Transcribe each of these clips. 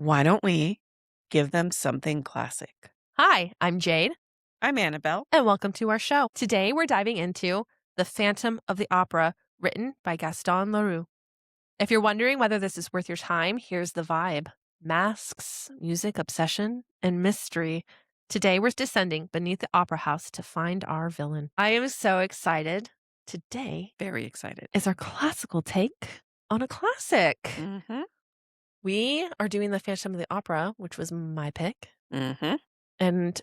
Why don't we give them something classic? Hi, I'm Jade, I'm Annabelle. and welcome to our show. Today we're diving into The Phantom of the Opera, written by Gaston Leroux. If you're wondering whether this is worth your time, here's the vibe: masks, music, obsession, and mystery. Today we're descending beneath the opera house to find our villain. I am so excited. Today Very excited. is our classical take on a classic. Mm-hmm. We are doing The Phantom of the Opera, which was my pick. Mm-hmm. And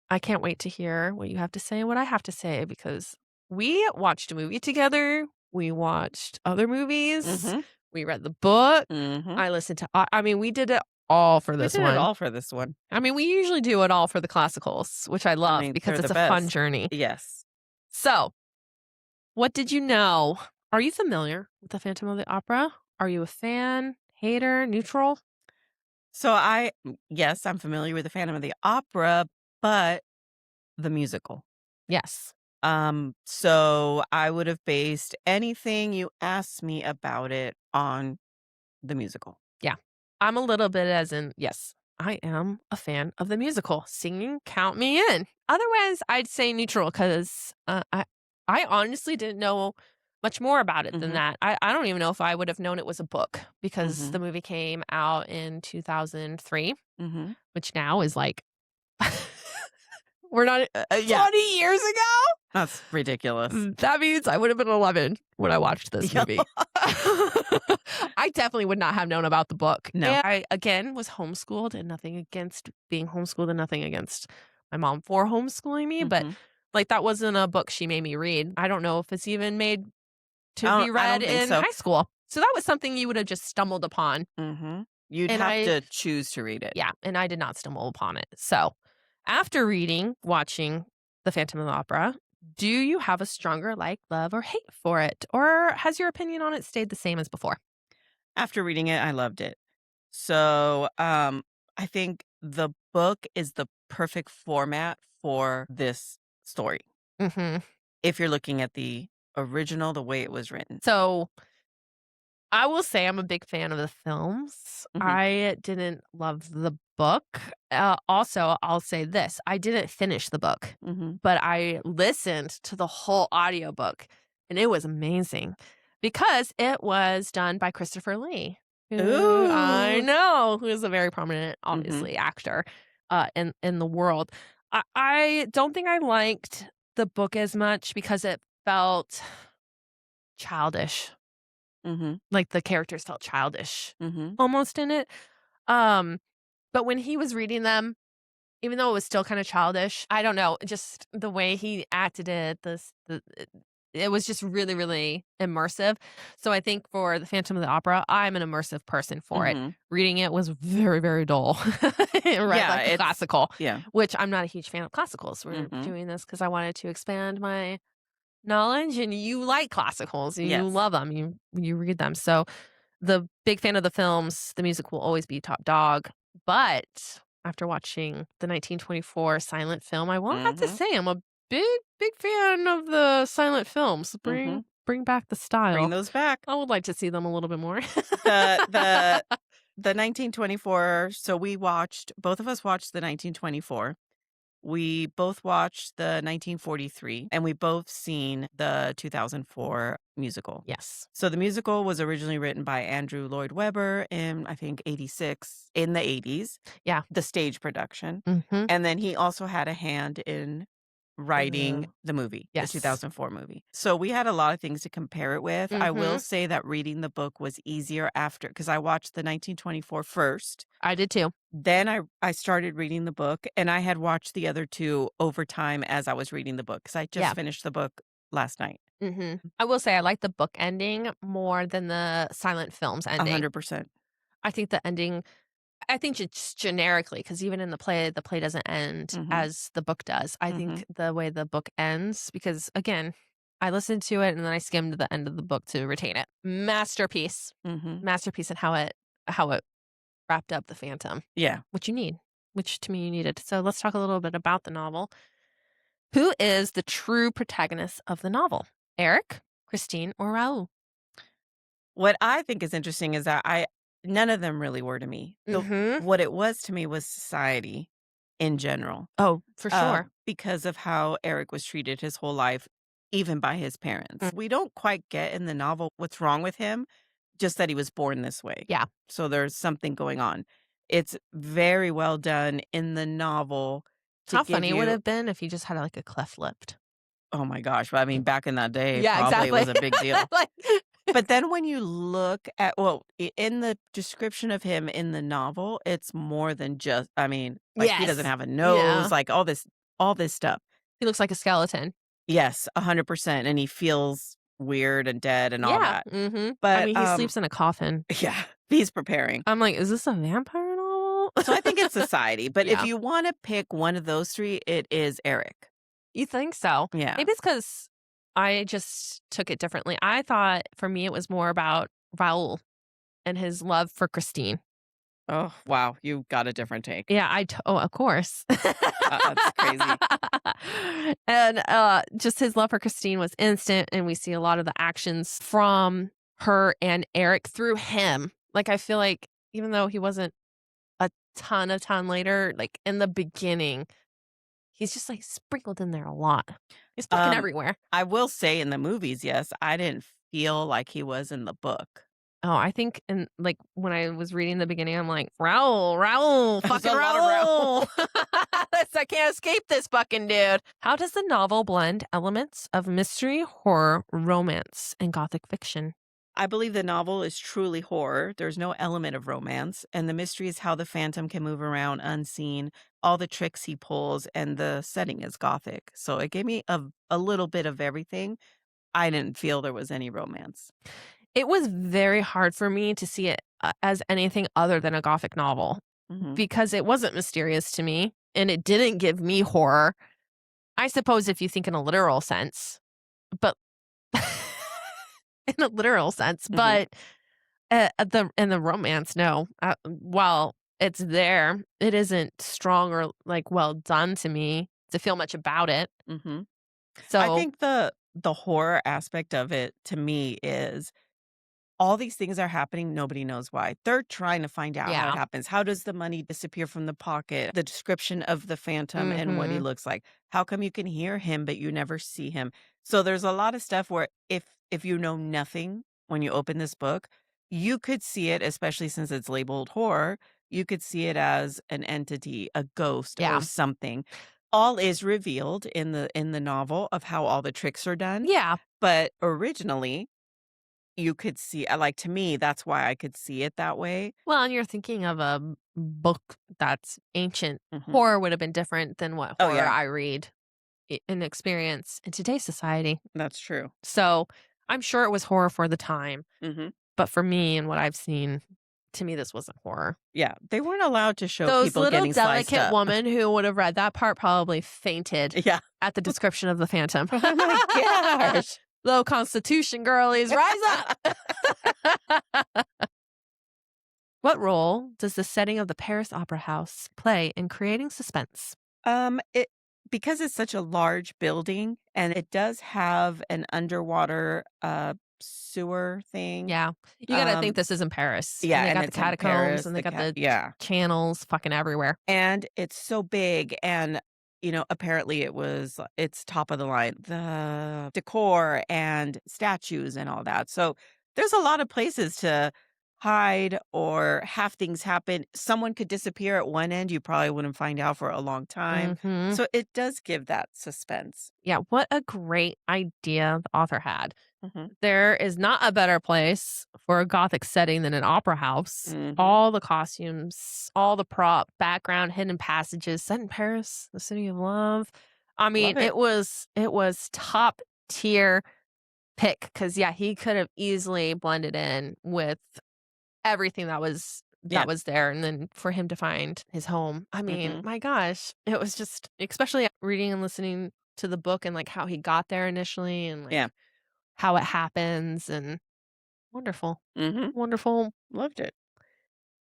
I can't wait to hear what you have to say and what I have to say because we watched a movie together. We watched other movies. Mm-hmm. We read the book. Mm-hmm. I listened to, I mean, we did it all for We this did it one. all for this one. I mean, we usually do it all for the classicals, which I I love mean, because they're it's the a fun best. journey. Yes. So, what did you know? Are you familiar with The Phantom of the Opera? Are you a fan, hater, neutral? Yes, I'm familiar with the Phantom of the Opera, but the musical. Yes. So I would have based anything you asked me about it on the musical. Yeah. I'm a little bit as in, yes, I am a fan of the musical. Singing, count me in. Otherwise, I'd say neutral because I honestly didn't know much more about it than Mm-hmm. that. I don't even know if I would have known it was a book because Mm-hmm. the movie came out in 2003, Mm-hmm. which now is like, we're not Yeah, 20 years ago. that's ridiculous. That means I would have been 11 when I watched this Yeah. movie. I definitely would not have known about the book. No. And I, again, was homeschooled, and nothing against being homeschooled and nothing against my mom for homeschooling me, but, Mm-hmm. like, that wasn't a book she made me read. I don't know if it's even made to be I read don't think in so. high school. So that was something you would have just stumbled upon, Mhm. You'd and have to choose to read it. and I did not stumble upon it. So, after watching The Phantom of the Opera, do you have a stronger like, love, or hate for it? Or has your opinion on it stayed the same as before? After reading it, I loved it. So, I think the book is the perfect format for this story. Mhm. If you're looking at the original, the way it was written. So, I will say I'm a big fan of the films. Mhm. I didn't love the book. Also, I'll say this, I didn't finish the book, Mhm. but I listened to the whole audiobook, and it was amazing because it was done by Christopher Lee, who I Ooh. know, who is a very prominent, Mhm. obviously, actor, in the world. I don't think I liked the book as much because it felt childish. Mhm. Like, the characters felt childish Mhm. almost in it. Um, but when he was reading them, even though it was still kinda childish, I don't know, just the way he acted it, it was just really, really immersive. So I think for The Phantom of the Opera, I'm an immersive person for it. Mhm. Reading it was very, very dull. Read Yeah, like a it's classical, yeah. which I'm not a huge fan of classicals. We're Mhm. doing this because I wanted to expand my knowledge, and you like classicals, you Yes. love them, you read them. So the big fan of the films, the music will always be top dog, but after watching the 1924 silent film, I will have to Mhm. say I'm a big, big fan of the silent films. Mhm. Bring back the Bring style. those back. I would like to see them a little bit more. The the the 1924, so both of us watched the 1924. We both watched the 1943, and we both seen the 2004 musical. Yes. So the musical was originally written by Andrew Lloyd Webber in, I think, 86, in the 80s, Yeah. the stage production. Mhm. And then he also had a hand in writing The the movie, the yes. 2004 movie. So we had a lot of things to compare it with. I will Mhm. say that reading the book was easier after, because I watched the 1924 first. I did too. Then I started reading the book, and I had watched the other 2 over time as I was reading the book, because I just Yeah. finished the book last night. Mhm. I will say I like the book ending more than the silent films ending. 100%. I think the ending I think just generically, because even in the play doesn't end Mhm. as the book does. I think Mhm. the way the book ends, because again, I listened to it and then I skimmed the end of the book to retain it. Masterpiece. Mhm. Masterpiece in how it wrapped up the Phantom, Yeah. which you need, which to me you needed. So let's talk a little bit about the novel. Who is the true protagonist of the novel? Eric, Christine, or Raoul? What I think is interesting is that I none of them really were to me. Mhm. What it was to me was society in general, Oh, for sure. because of how Eric was treated his whole life, even by his Mm, parents. We don't quite get in the novel what's wrong with him, just that he was born this way. yeah. So there's something going on. It's very well done in the novel to How give funny would it you have been if he just had, like, a cleft lipped? oh my gosh, but I mean, back in that day, Yeah, probably exactly. was a big deal. Like But then when you look at well, in the description of him in the novel, it's more than just I mean, like, he doesn't Yes. have a nose, Yeah. like, all this stuff. He looks like a skeleton. Yes, 100%, and he feels weird and dead and all Yeah, that. mhm. I But, mean, he sleeps in a coffin. yeah, he's preparing. I'm like, "Is this a vampire novel?" So I think it's society, but if Yeah. you wanna pick one of those 3, it is Eric. You think so? Yeah. Maybe it's because I just took it differently. I thought for me it was more about Raoul and his love for Christine. Oh, wow, you got a different take. Yeah, oh, of course. That's crazy. And, just his love for Christine was instant, and we see a lot of the actions from her and Eric through him. Like, I feel like even though he wasn't a ton later, like, in the beginning, he's just, like, sprinkled in there a lot. He's fucking Um, everywhere. I will say in the movies, yes, I didn't feel like he was in the book. Oh, I think in like, when I was reading the beginning, I'm like, "Raoul, Raoul, There's fucking a lot of Raoul. Raoul. I can't escape this fucking dude." How does the novel blend elements of mystery, horror, romance, and Gothic fiction? I believe the novel is truly horror. There's no element of romance, and the mystery is how the phantom can move around unseen, all the tricks he pulls, and the setting is gothic. So it gave me a little bit of everything. I didn't feel there was any romance. It was very hard for me to see it, as anything other than a Gothic novel Mhm. because it wasn't mysterious to me, and it didn't give me horror. I suppose if you think in a literal sense, but in a literal sense, Mhm. but the in the romance, no. While it's there, it isn't strong or, like, well done to me to feel much about it. Mhm. I So think the horror aspect of it to me is all these things are happening, nobody knows why. They're trying to find out how it yeah. happens. How does the money disappear from the pocket? The description of the phantom and what he Mhm. looks like. How come you can hear him but you never see him? So there's a lot of stuff where if you know nothing when you open this book, you could see it, especially since it's labeled horror, you could see it as an entity, a ghost or Yeah. something. All is revealed in the novel of how all the tricks are done. Yeah. But originally you could see like, to me, that's why I could see it that way. Well, and you're thinking of a book that's ancient. Mhm. Horror would have been different than what Oh, horror yeah, I read and experience in today's society. that's true. So, I'm sure it was horror for the time, Mhm. but for me and what I've seen, to me, this wasn't horror. Yeah, they weren't allowed to show Those people little getting sliced delicate up. woman who would have read that part probably fainted Yeah. at the description of the phantom. Oh my gosh. Low constitution girlies, rise up! What role does the setting of the Paris Opera House play in creating suspense? It because it's such a large building and it does have an underwater, sewer thing, Yeah. You gotta think um this is in Paris, and yeah, they and got the it's in catacombs, Paris, and they the got cat the yeah. channels fucking everywhere. And it's so big and, apparently it's top of the line, the decor and statues and all that. So there's a lot of places to hide or have things happen. Someone could disappear at one end, you probably wouldn't find out for a long time. Mhm. So it does give that suspense. Yeah, what a great idea the author had. Mhm. There is not a better place for a Gothic setting than an opera house. Mhm. All the costumes, all the prop, background, hidden passages, set in Paris, the city of love. I mean, Love it. it was top tier pick because yeah, he could have easily blended in with everything Yeah. that was there, and then for him to find his home. I mean, Mhm. my gosh, it was just especially reading and listening to the book and like how he got there initially and Yeah. like how it happens and wonderful. Mhm. Wonderful. Loved it.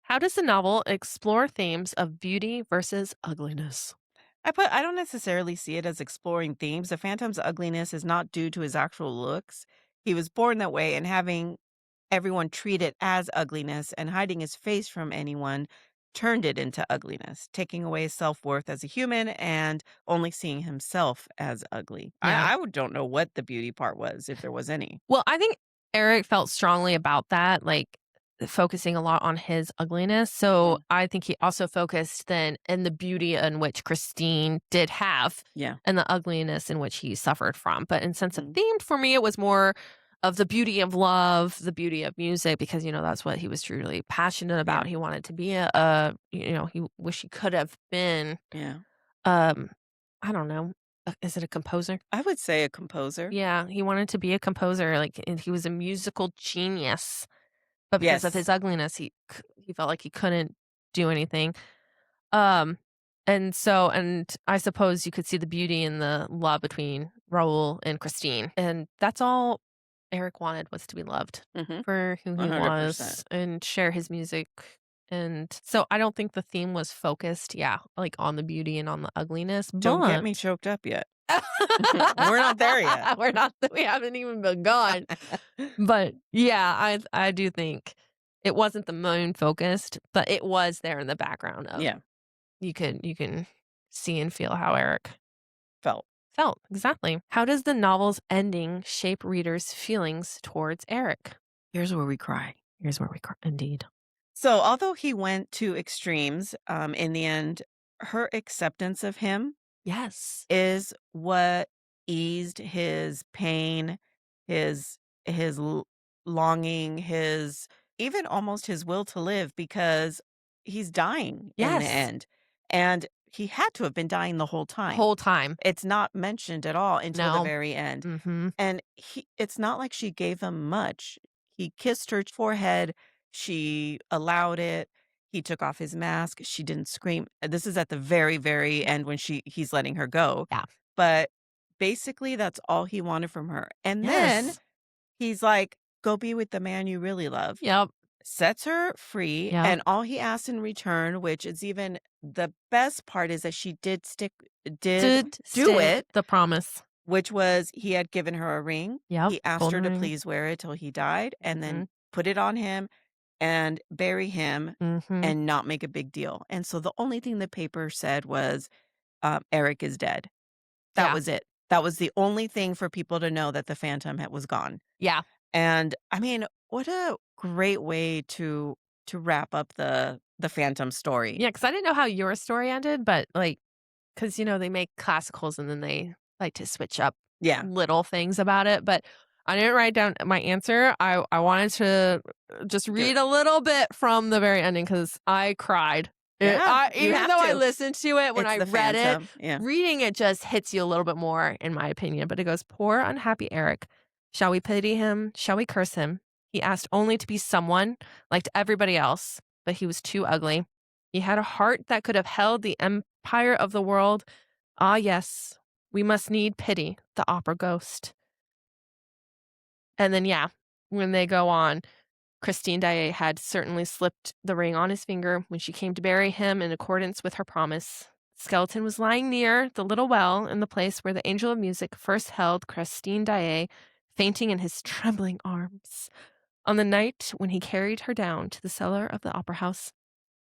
How does the novel explore themes of beauty versus ugliness? I don't necessarily see it as exploring themes. The Phantom's ugliness is not due to his actual looks. He was born that way, and having everyone treat it as ugliness, and hiding his face from anyone turned it into ugliness, taking away his self-worth as a human and only seeing himself as ugly. Yeah. Don't know what the beauty part was, if there was any. Well, I think Eric felt strongly about that, like, focusing a lot on his ugliness, so Mm, I think he also focused then in the beauty in which Christine did have yeah. and the ugliness in which he suffered from, but in sense of Mhm. theme, for me, it was more of the beauty of love, the beauty of music, because, that's what he was truly passionate Yeah, about. He wanted to be he wish he could have been, yeah. um, I don't know, is it a composer? I would say a composer. Yeah, he wanted to be a composer, like, and he was a musical genius, but because of his Yes. ugliness, he felt like he couldn't do anything. Um, and I suppose you could see the beauty in the love between Raul and Christine, and that's all Eric wanted, was to be loved Mhm. for who he 100%. was and share his music, and so I don't think the theme was focused, yeah, like, on the beauty and on the ugliness, Don't get but me choked up yet. We're not there yet. We haven't even begun. But, yeah, I do think it wasn't the main focused, but it was there in the background of Yeah, you can see and feel how Eric felt. felt. Exactly. How does the novel's ending shape readers' feelings towards Eric? Here's where we cry. Here's where we indeed. So, although he went to extremes, in the end, her acceptance of him Yes. is what eased his pain, his his longing, his even almost his will to live because he's dying in the Yes. end. And he had to have been dying the whole time. Whole time. It's not mentioned at all until the No. very end. Mhm. And it's not like she gave him much. He kissed her forehead, she allowed it. He took off his mask, she didn't scream. This is at the very, very end when he's letting her go. Yeah. But basically that's all he wanted from her. And then Yes. he's like, "Go be with the man you really love." Yep. Sets her free, Yep. and all he asks in return, which is even the best part, is that she did Did do stick it, the promise. which was he had given her a ring. Yep. He asked her Golden to ring. please wear it till he died and then Mhm. put it on him and bury him Mhm. and not make a big deal. And so the only thing the paper said was, Eric is dead. That Yeah. was it. That was the only thing for people to know that the phantom was gone. Yeah. And I mean, what a great way to wrap up the phantom story. Yeah, because I didn't know how your story ended, but, like, because they make classicals and then they like to switch up Yeah. little things about it, but I didn't write down my answer. I wanted to just Do it. read a little bit from the very ending because I cried. Yeah, you Even have though I to. listened to it when It's I the read it, phantom. Yeah. reading it just hits you a little bit more, in my opinion. But it goes, "Poor unhappy Eric. Shall we pity him? Shall we curse him? He asked only to be someone like everybody else, but he was too ugly. He had a heart that could have held the empire of the world. Ah, yes, we must need pity, the opera ghost." And then, yeah, when they go on, Christine Daae had certainly slipped the ring on his finger when she came to bury him in accordance with her promise. Skeleton was lying near the little well in the place where the angel of music first held Christine Daae, fainting in his trembling arms. On the night when he carried her down to the cellar of the opera house,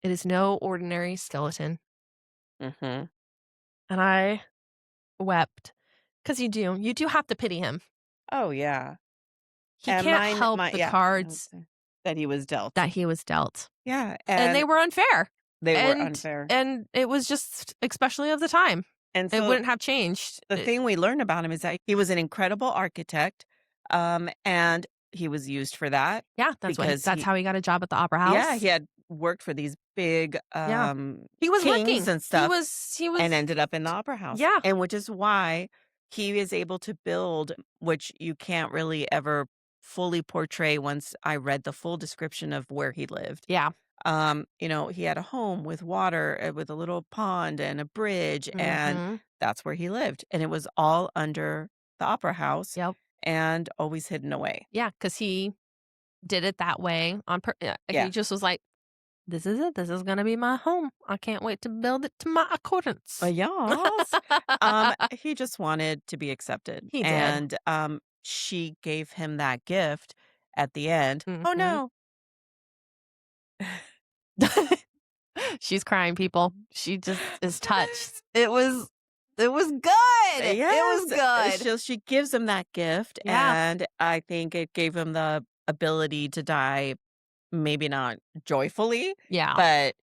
it is no ordinary skeleton. Mhm. And I wept because you do have to pity him. Oh, yeah. He And can't mine help my the yeah, I would cards say that he was dealt. that he was dealt, Yeah, and and they were unfair, they were and unfair. and it was just especially of the time. And It so wouldn't have changed. the thing we learn about him is that he was an incredible architect, and he was used for that Yeah, because that's how he got a job at the opera he house. had worked for these big, Yeah. He was kings working. and He stuff was he and was ended up in the opera house, Yeah. and which is why he is able to build, which you can't really ever fully portray once I read the full description of where he lived. Yeah. He had a home with water, with a little pond and a bridge, and Mhm. that's where he lived, and it was all under the opera house Yep. and always hidden away. Yeah, because he did it that way on yeah, he Yeah. just was like, "This is it. This is gonna be my home. I can't wait to build it to my accordance." Yes. He just wanted to be accepted, He did. and, she gave him that gift, at the end, "Oh, Mhm. no." She's crying, people. She just is touched. It was good. It was Yes, good. she gives him that gift, Yeah. and I think it gave him the ability to die, maybe not joyfully, Yeah. but,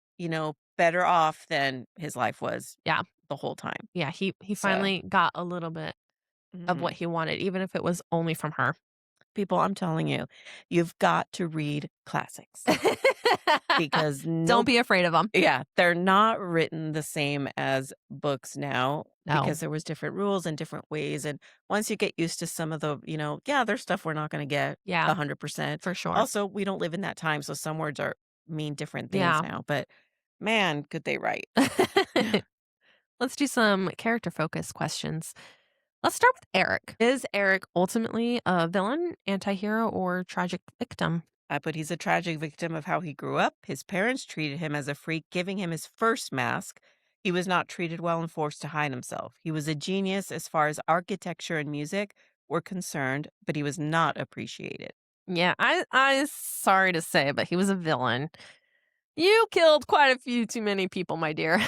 better off than his life was Yeah. the whole time. Yeah, he So, finally got a little bit of mhm. what he wanted, even if it was only from her. People, I'm telling you, you've got to read classics because Don't be afraid of them. yeah, they're not written the same as books now No. because there was different rules and different ways, and once you get used to some of the, yeah, there's stuff we're not gonna get Yeah, 100%. for sure. Also, we don't live in that time, so some words are mean different things Yeah. now, but man, could they write. Let's do some character focus questions. Let's start with Eric. Is Eric ultimately a villain, antihero, or tragic victim? I put he's a tragic victim of how he grew up. His parents treated him as a freak, giving him his first mask. He was not treated well and forced to hide himself. He was a genius as far as architecture and music were concerned, but he was not appreciated. Yeah, I sorry to say, but he was a villain. You killed quite a few too many people, my dear.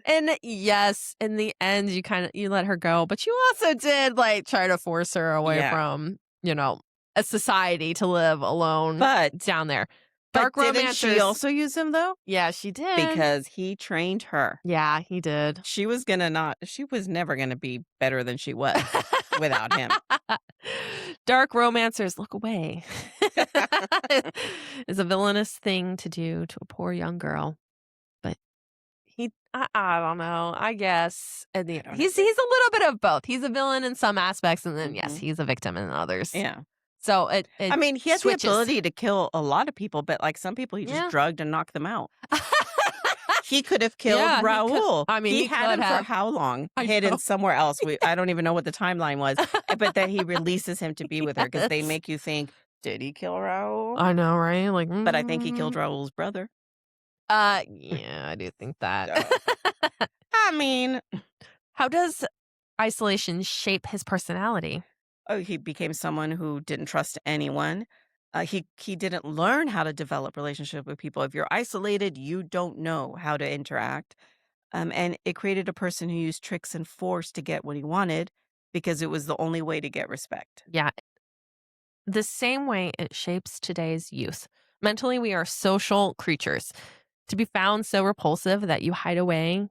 And yes, in the end, you let her go, but you also did like try to force her away Yeah. from, a society to live alone But down there. but Dark didn't she romancers. also use him though? Yeah, she did. Because he trained her. Yeah, he did. She was never gonna be better than she was without him. Dark romancers, look away. Is a villainous thing to do to a poor young girl. But I don't know. I guess I don't know. he's a little bit of both. He's a villain in some aspects, and then yes, Mhm. he's a victim in others. Yeah. So it I mean, he had the switches. ability to kill a lot of people, but, like, some people he just Yeah. drugged and knocked them out. He could have killed Yeah, he could. Raul. I mean, He he had could him for have. how long? I Hidden know. somewhere else. I don't even know what the timeline was, but then he releases him to be with her because they Yes. make you think, "Did he kill Raul?" I know, right? Like, But I think he killed Raul's brother. yeah, I do think that. So, I mean, How does isolation shape his personality? oh, he became someone who didn't trust anyone. He didn't learn how to develop relationship with people. If you're isolated, you don't know how to interact. And it created a person who used tricks and force to get what he wanted because it was the only way to get respect. Yeah, the same way it shapes today's youth. Mentally, we are social creatures. To be found so repulsive that you hide away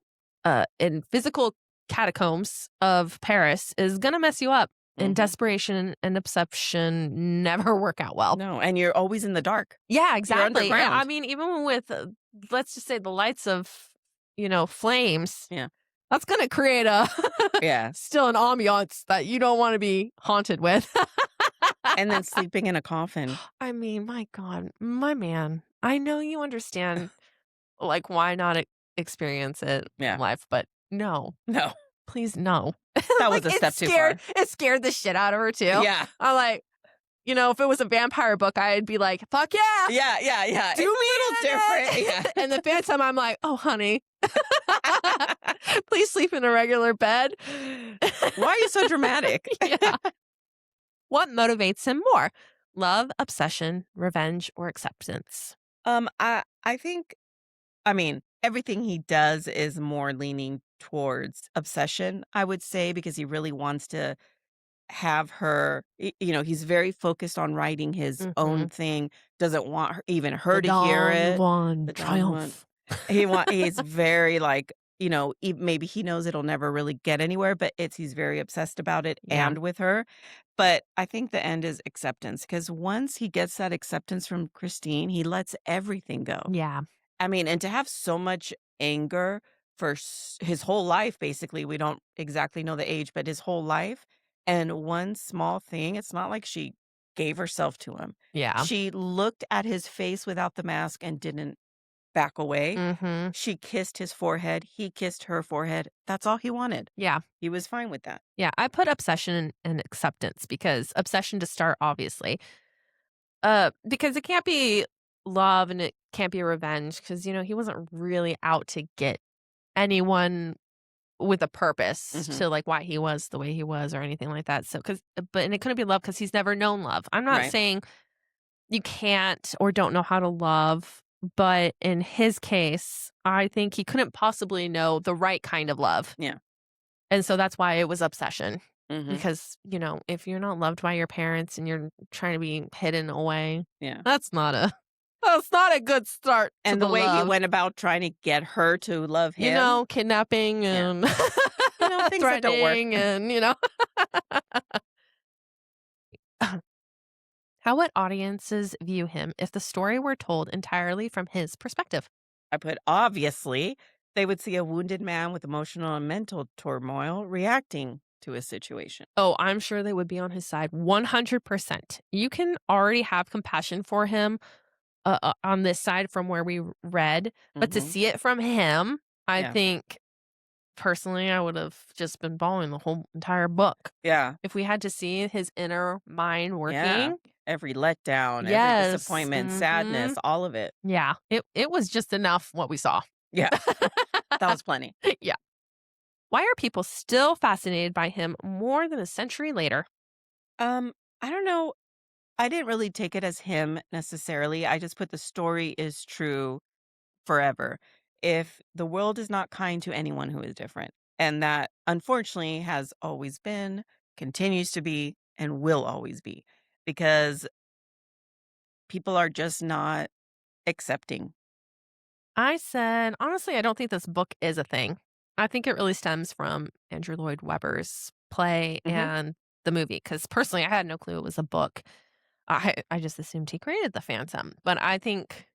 in physical catacombs of Paris is going to mess you up. And Hmm. desperation and obsession never work out well. No, and you're always in the dark. Yeah, You're exactly. I underground. mean, even with, let's just say, the lights of, flames, Yeah, that's going to create a yeah. still an ambiance that you don't want to be haunted with. And then sleeping in a coffin. I mean, my God, my man, I know you understand, like, why not experience it in Yeah, life, but no, no, please no. that Like, was a step too far. it scared the shit out of her too. Yeah, I'm like, if it was a vampire book, I'd be like, fuck yeah, yeah, yeah, yeah. do It's a me little in different. it. And the Phantom, I'm like, oh, honey, please sleep in a regular bed. Yeah. Why are you so dramatic? Yeah. What motivates him more? Love, obsession, revenge, or acceptance? I think, I mean, everything he does is more leaning towards obsession, I would say, because he really wants to have her, he's very focused on writing his Hmm. own thing, doesn't want The her to hear Don it. Juan The Don Juan. triumph. He's very like, maybe he knows it'll never really get anywhere, but he's very obsessed about it Yeah. and with her. But I think the end is acceptance because once he gets that acceptance from Christine, he lets everything go. Yeah. I mean, and to have so much anger for his whole life, basically, we don't exactly know the age, but his whole life. And one small thing, it's not like she gave herself to him. Yeah. She looked at his face without the mask and didn't back away. Mhm. She kissed his forehead. He kissed her forehead. That's all he wanted. Yeah. He was fine with that. Yeah, I put obsession and acceptance because obsession to start, obviously. Because it can't be love and it can't be revenge because, he wasn't really out to get anyone with a purpose Mhm. to, like, why he was the way he was or anything like that, so and it couldn't be love because he's never known love. I'm not Right. saying you can't or don't know how to love, but in his case, I think he couldn't possibly know the right kind of love, Yeah. and so that's why it was obsession. Mhm. Because, if you're not loved by your parents and you're trying to be hidden away, Yeah. that's not a that's not a good start to And the the way he love. went about trying to get her to love him. Kidnapping Yeah. and Things that don't work. threatening and, How would audiences view him if the story were told entirely from his perspective? I put obviously, they would see a wounded man with emotional and mental turmoil reacting to his situation. Oh, I'm sure they would be on his side 100%. You can already have compassion for him on this side from where we read, but to Mhm. see it from him, I Yeah. think personally, I would have just been bawling the whole entire book. Yeah. If we had to see his inner mind Yeah. working, Every letdown, every yes. disappointment, sadness, all of it. Yeah. It was just enough what we saw. Yeah. That was plenty. Yeah. Why are people still fascinated by him more than a century later? Um, I don't know. I didn't really take it as him necessarily. I just put the story is true forever. If the world is not kind to anyone who is different, and that unfortunately has always been, continues to be, and will always be, because people are just not accepting. I said, honestly, I don't think this book is a thing. I think it really stems from Andrew Lloyd Webber's play Hmm. and the movie. Because personally, I had no clue it was a book. I just assumed he created the Phantom. But I think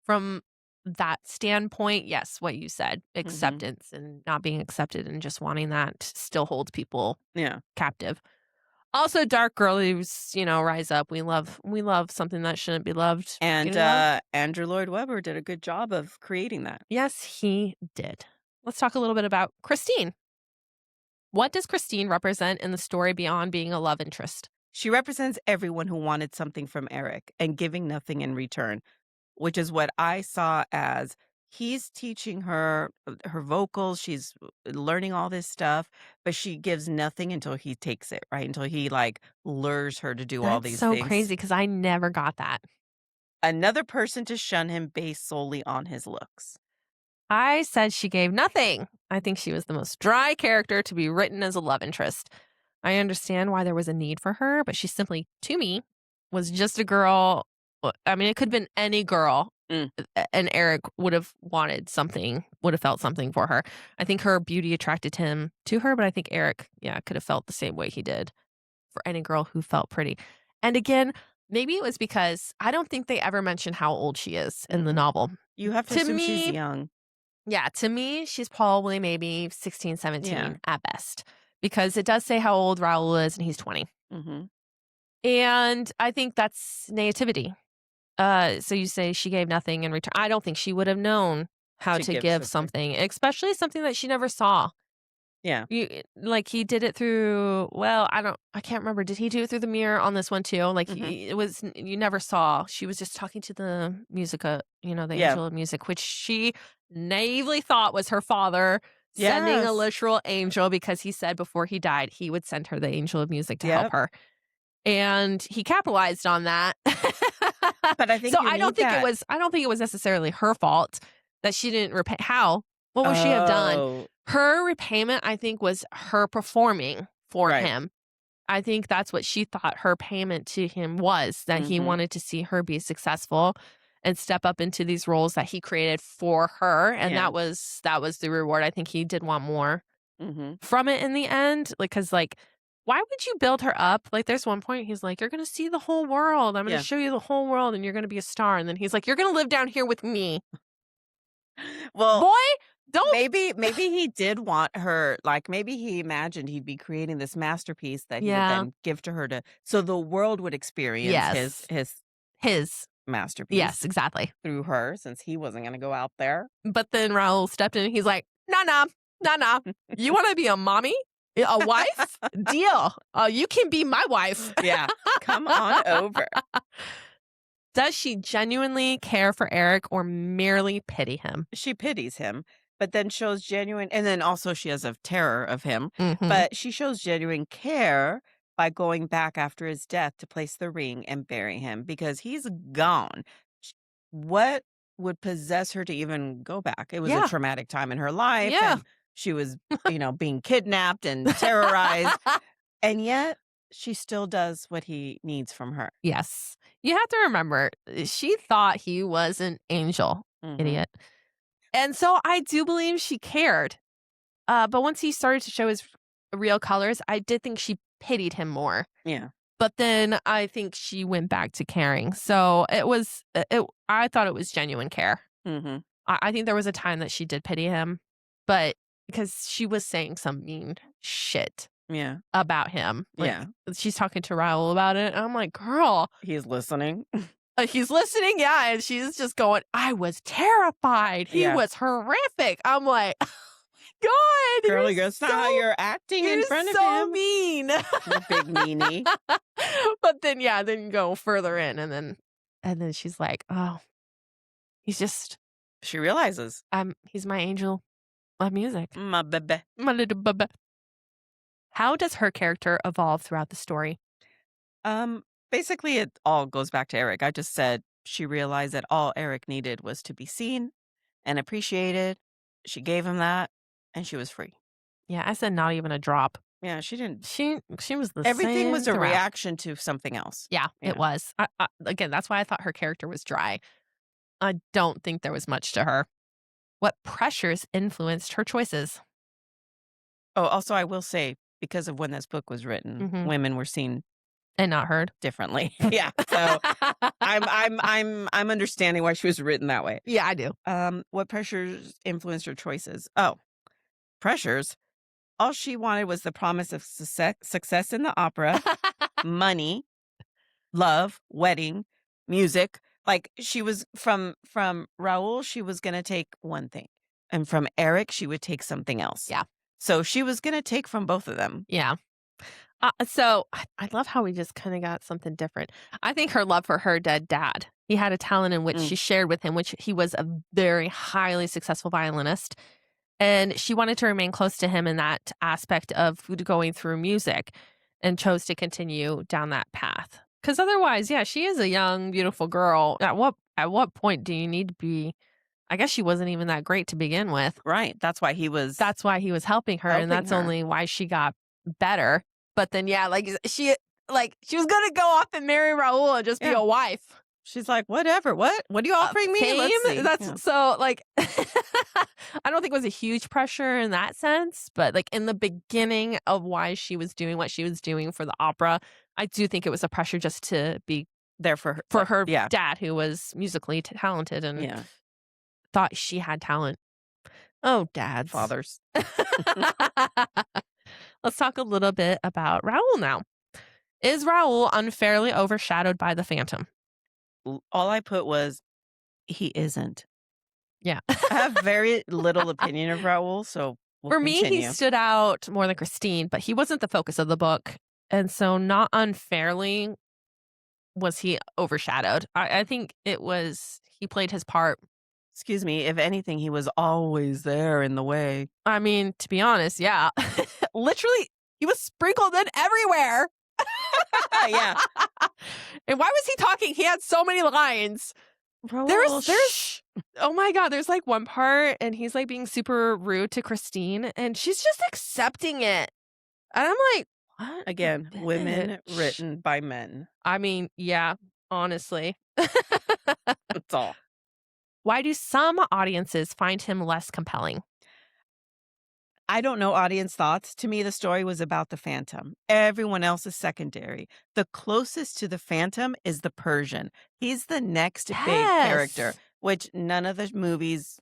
from that standpoint, yes, what you said, Hmm. acceptance and not being accepted and just wanting that still holds people Yeah. captive. Also, dark girlies, rise up. We love something that shouldn't be loved. And Getting loved. Andrew Lloyd Webber did a good job of creating that. Yes, he did. Let's talk a little bit about Christine. What does Christine represent in the story beyond being a love interest? She represents everyone who wanted something from Eric and giving nothing in return, which is what I saw as he's teaching her her vocals, she's learning all this stuff, but she gives nothing until he takes it, right? Until he like lures her to do all That's these so things. crazy because I never got that. Another person to shun him based solely on his looks. I said she gave nothing. I think she was the most dry character to be written as a love interest. I understand why there was a need for her, but she simply, to me, was just a girl. I mean, it could have been any girl, Mm, and Eric would have wanted something, would have felt something for her. I think her beauty attracted him to her, but I think Eric, yeah, could have felt the same way he did for any girl who felt pretty. And again, maybe it was because I don't think they ever mention how old she is in the mm-mm. novel. You have to To assume she's me, young. yeah, to me, she's probably maybe 16, Yeah. 17 at best because it does say how old Raul is and he's 20. Hmm. And I think that's naivety. So you say she gave nothing in return. I don't think she would have known how To to give give something. something, especially something that she never saw. Yeah. Like, he did it through well, I can't remember. Did he do it through the mirror on this one too? Like, Hmm. it was you never saw. She was just talking to the musica, the Yeah. angel of music, which she naively thought was her father sending a Yes. literal angel because he said before he died, he would send her the angel of music to help Yep. her. And he capitalized on that. But I So think you need that. I don't think it was necessarily her fault that she didn't repay. How? What would she have done? Oh, Her repayment, I think, was her performing for right. him. I think that's what she thought her payment to him was, that he Hmm. wanted to see her be successful and step up into these roles that he created for her, and Yeah. that was the reward. I think he did want more Hmm. from it in the end, like, 'cause, like, why would you build her up? Like, there's one point he's like, "You're gonna see the whole world. I'm gonna Yeah. show you the whole world, and you're gonna be a star." And then he's like, "You're gonna live down here with me." Well, Boy, don't maybe he did want her, like, maybe he imagined he'd be creating this masterpiece that he would Yeah. then give to her to so the world would experience his Yes. his His. Yes, masterpiece exactly. through her since he wasn't gonna go out there. But then Raul stepped in and he's like, "Nah, nah, nah, nah. You wanna be a mommy? A wife? Deal. You can be my wife." Yeah. Come on over. Does she genuinely care for Eric or merely pity him? She pities him, but then shows genuine, and then also she has a terror of him, Mhm. but she shows genuine care by going back after his death to place the ring and bury him because he's gone. Sh What would possess her to even go back? It was a Yeah. traumatic time in her life, Yeah. and she was, being kidnapped and terrorized, and yet she still does what he needs from her. Yes. You have to remember, she thought he was an angel, Mhm. idiot. And so I do believe she cared. But once he started to show his real colors, I did think she pitied him more. Yeah. But then I think she went back to caring. So I thought it was genuine care. Mhm. I think there was a time that she did pity him, but because she was saying some mean shit Yeah. about him. Yeah. Like, she's talking to Raul about it, and I'm like, "Girl, He's listening. he's listening." Yeah, and she's just going, "I was terrified. He Yeah. was horrific." I'm like, "Oh my god, Girl, that's not how you're acting in you're front of so him, mean." you big meanie. But then, yeah, then you go further in, and then she's like, "Oh, he's just She realizes, he's my angel of music, "My baby." my little bubba." How does her character evolve throughout the story? Um, Basically, it all goes back to Eric. I just said she realized that all Eric needed was to be seen and appreciated. She gave him that, and she was free. Yeah, I said not even a drop. Yeah, she didn't. She was the Everything same was a throughout. reaction to something else. Yeah, it Yeah. was. Again, that's why I thought her character was dry. I don't think there was much to her. What pressures influenced her choices? Oh, also, I will say, because of when this book was written, Mhm. women were seen And not heard. differently. Yeah. So I'm understanding why she was written that way. Yeah, I do. What pressures influenced her choices? Oh, pressures. All she wanted was the promise of success in the opera, money, love, wedding, music. Like she was from Raoul, she was gonna take one thing. And from Eric, she would take something else. Yeah, So she was gonna take from both of them. yeah. So I love how we just kinda got something different. I think her love for her dead dad. He had a talent in which Mm, she shared with him, which he was a very highly successful violinist, and she wanted to remain close to him in that aspect of going through music and chose to continue down that path. Because otherwise, yeah, she is a young, beautiful girl. At what point do you need to be I guess she wasn't even that great to begin with. right. That's why he was That's why he was helping her, and helping that's her. only why she got better. But then, yeah, she was gonna go off and marry Raul and just be Yeah. a wife. She's like, whatever. What? What are you offering me? Fame? Let's see. Yeah. That's so, like I don't think it was a huge pressure in that sense, but, like, in the beginning of why she was doing what she was doing for the opera, I do think it was a pressure just to be There for her. for her Yeah. dad, who was musically talented and Yeah. thought she had talent. Oh, dads. Fathers. Let's talk a little bit about Raul now. Is Raul unfairly overshadowed by the Phantom? All I put was he isn't. Yeah. I have very little opinion of Raoul, so we'll For me, he continue. stood out more than Christine, but he wasn't the focus of the book. And so, not unfairly, was he overshadowed. I think it was, he played his part. Excuse me, if anything, he was always there in the way. I mean, to be honest, yeah. Literally, he was sprinkled in everywhere. Yeah. And why was he talking? He had so many lines. Raoul, shh. Oh my god, there's, like, one part, and he's, like, being super rude to Christine, and she's just accepting it. And I'm like, "What a Again, women bitch." written by men. I mean, yeah, honestly. That's all. Why do some audiences find him less compelling? I don't know audience thoughts. To me, the story was about the Phantom. Everyone else is secondary. The closest to the Phantom is the Persian. He's the next big character, Yes. which none of the movies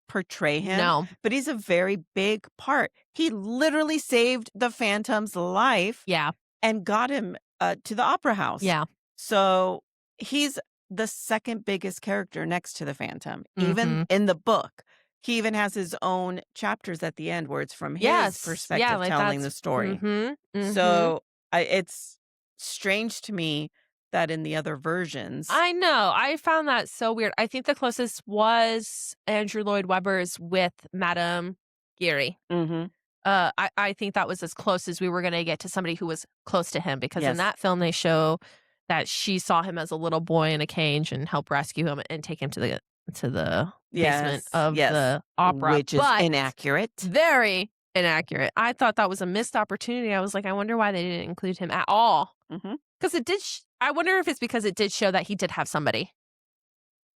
portray him, No. but he's a very big part. He literally saved the Phantom's life Yeah. and got him to the opera house. Yeah. So he's the second biggest character next to the Phantom, even Mhm. in the book. He even has his own chapters at the end where it's from his Yes. Yeah, perspective like, telling the that's story. mhm. Mhm. So it's strange to me that in the other versions. I know. I found that so weird. I think the closest was Andrew Lloyd Webber's with Madame Geary. Mhm. I think that was as close as we were gonna get to somebody who was close to him, because in Yes. that film, they show that she saw him as a little boy in a cage and helped rescue him and take him to the basement Yes, of yes, the opera, which is but inaccurate. very inaccurate. I thought that was a missed opportunity. I was like, "I wonder why they didn't include him at all." Mhm. 'Cause it did I wonder if it's because it did show that he did have somebody,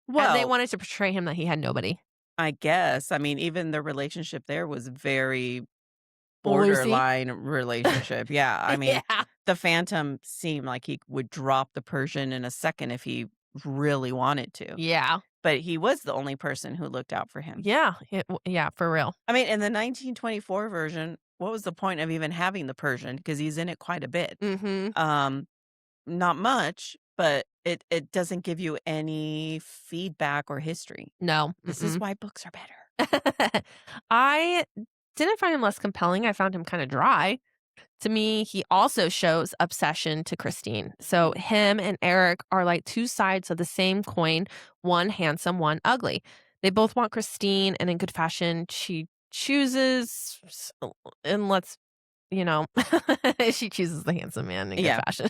and they Well, wanted to portray him that he had nobody. I guess, I mean, even the relationship there was very Lucy? borderline relationship. Yeah, I mean, Yeah. the Phantom seemed like he would drop the Persian in a second if he really wanted to, Yeah. but he was the only person who looked out for him. Yeah, for real. I mean, in the 1924 version, what was the point of even having the Persian? Because he's in it quite a bit. Mhm. Um, Not much, but it doesn't give you any feedback or history. No. This is Mm-mm. why books are better. I didn't find him less compelling, I found him kinda dry. To me, he also shows obsession to Christine. So Mhm. him and Eric are like two sides of the same coin, one handsome, one ugly. They both want Christine, and in good fashion, she chooses and let's she chooses the handsome man in good Yeah, fashion.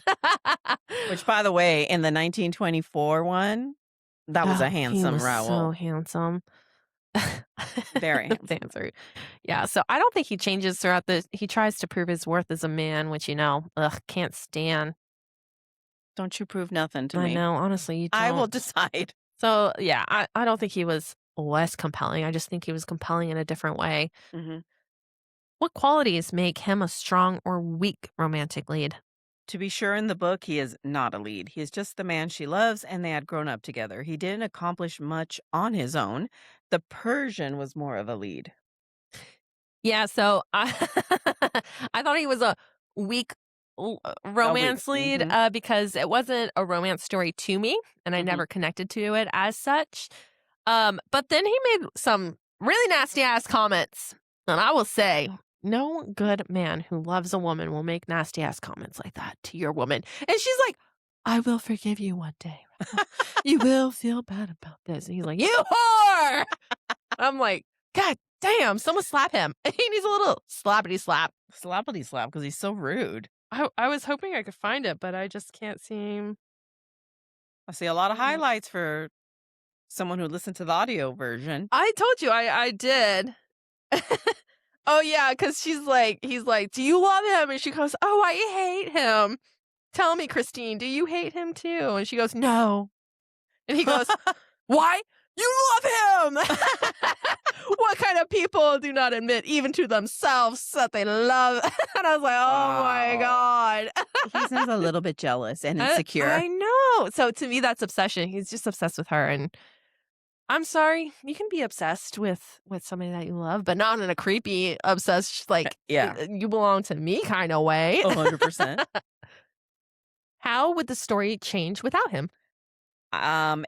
which by the way, in the 1924 one, that was a Oh, he handsome was so Raoul. handsome. Very The handsome. answer. Yeah, so I don't think he changes throughout he tries to prove his worth as a man, which, ugh, can't stand. Don't you prove nothing to I me. know, honestly, you I will don't. decide. So, yeah, I don't think he was less compelling, I just think he was compelling in a different way. Mhm. What qualities make him a strong or weak romantic lead? To be sure, in the book, he is not a lead. He is just the man she loves, and they had grown up together. He didn't accomplish much on his own. The Persian was more of a lead. Yeah, so I I thought he was a weak A week. romance lead, Mhm. because it wasn't a romance story to me, and I Mhm. never connected to it as such. But then he made some really nasty ass comments, and I will say, no good man who loves a woman will make nasty ass comments like that to your woman. And she's like, "I will forgive you one day. You will feel bad about this." And he's like, "You whore!" I'm like, "God damn, someone slap him." He needs a little slappity slap. Slappity slap because he's so rude. I was hoping I could find it, but I just can't seem. I see a lot of Mm. highlights for someone who listened to the audio version. I told you I did. Oh, yeah, because he's like, "Do you love him?" And she goes, "Oh, I hate him. Tell me, Christine, do you hate him too?" And she goes, "No." And he goes, "Why? You love him!" What kind of people do not admit even to themselves that they love? And I was like, "Oh my Wow. god." He seems a little bit jealous and insecure. I know. So to me, that's obsession. He's just obsessed with her, and I'm sorry, you can be obsessed with somebody that you love, but not in a creepy obsessed like Yeah, you belong to me kind of way. 100%. How would the story change without him?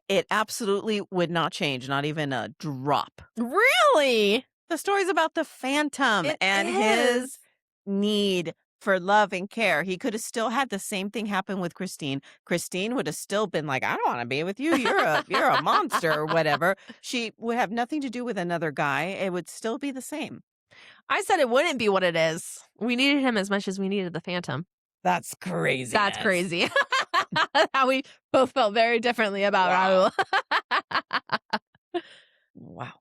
It absolutely would not change, not even a drop. Really? The story's about the Phantom It and his is. need for love and care. He could have still had the same thing happen with Christine. Christine would have still been like, "I don't wanna be with you. You're a monster," or whatever. She would have nothing to do with another guy. It would still be the same. I said it wouldn't be what it is. We needed him as much as we needed the Phantom. That's That's craziness. crazy. How we both felt very differently about Wow. Raul. Wow.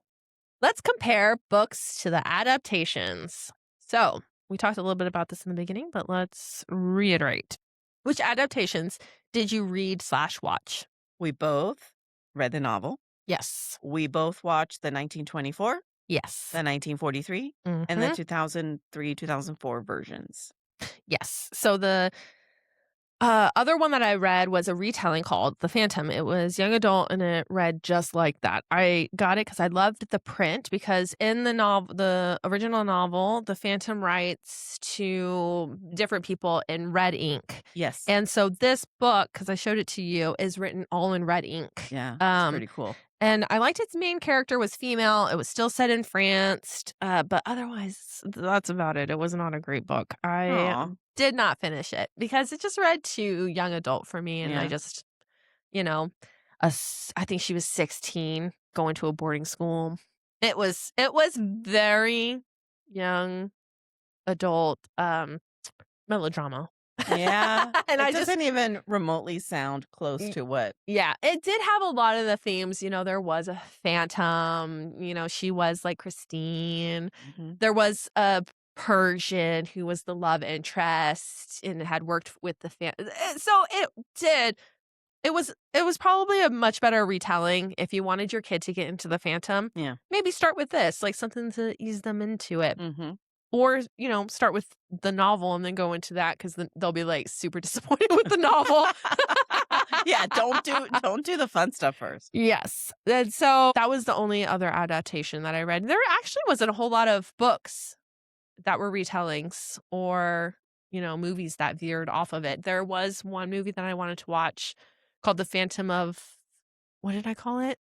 Let's compare books to the adaptations. So, we talked a little bit about this in the beginning, but let's reiterate. Which adaptations did you read slash watch? We both read the novel. Yes. We both watched the 1924, Yes. the 1943, and the Mhm. 2003, 2004 versions. Yes. So the other one that I read was a retelling called The Phantom. It was young adult and it read just like that. I got it because I loved the print because in the original novel, the Phantom writes to different people in red ink. Yes. And so this book, because I showed it to you, is written all in red ink. Yeah, it's pretty cool. And I liked its main character was female. It was still set in France, but otherwise, that's about it. It was not a great book. I Aw, did not finish it because it just read too young adult for me, and I yeah. just, you know, I think she was 16 going to a boarding school. It was very young adult melodrama. Yeah, And it I just doesn't even remotely sound close y to what yeah, it did have a lot of the themes, there was a phantom, she was like Christine. mhm, There was a Persian who was the love interest and had worked with the so did it was probably a much better retelling if you wanted your kid to get into the Phantom. yeah, Maybe start with this, like something to ease them into it. mhm. Or, start with the novel and then go into that because then they'll be like super disappointed with the novel. Yeah, don't do the fun stuff first. Yes. And so that was the only other adaptation that I read. There actually wasn't a whole lot of books that were retellings or, movies that veered off of it. There was one movie that I wanted to watch called The Phantom of what did I call it?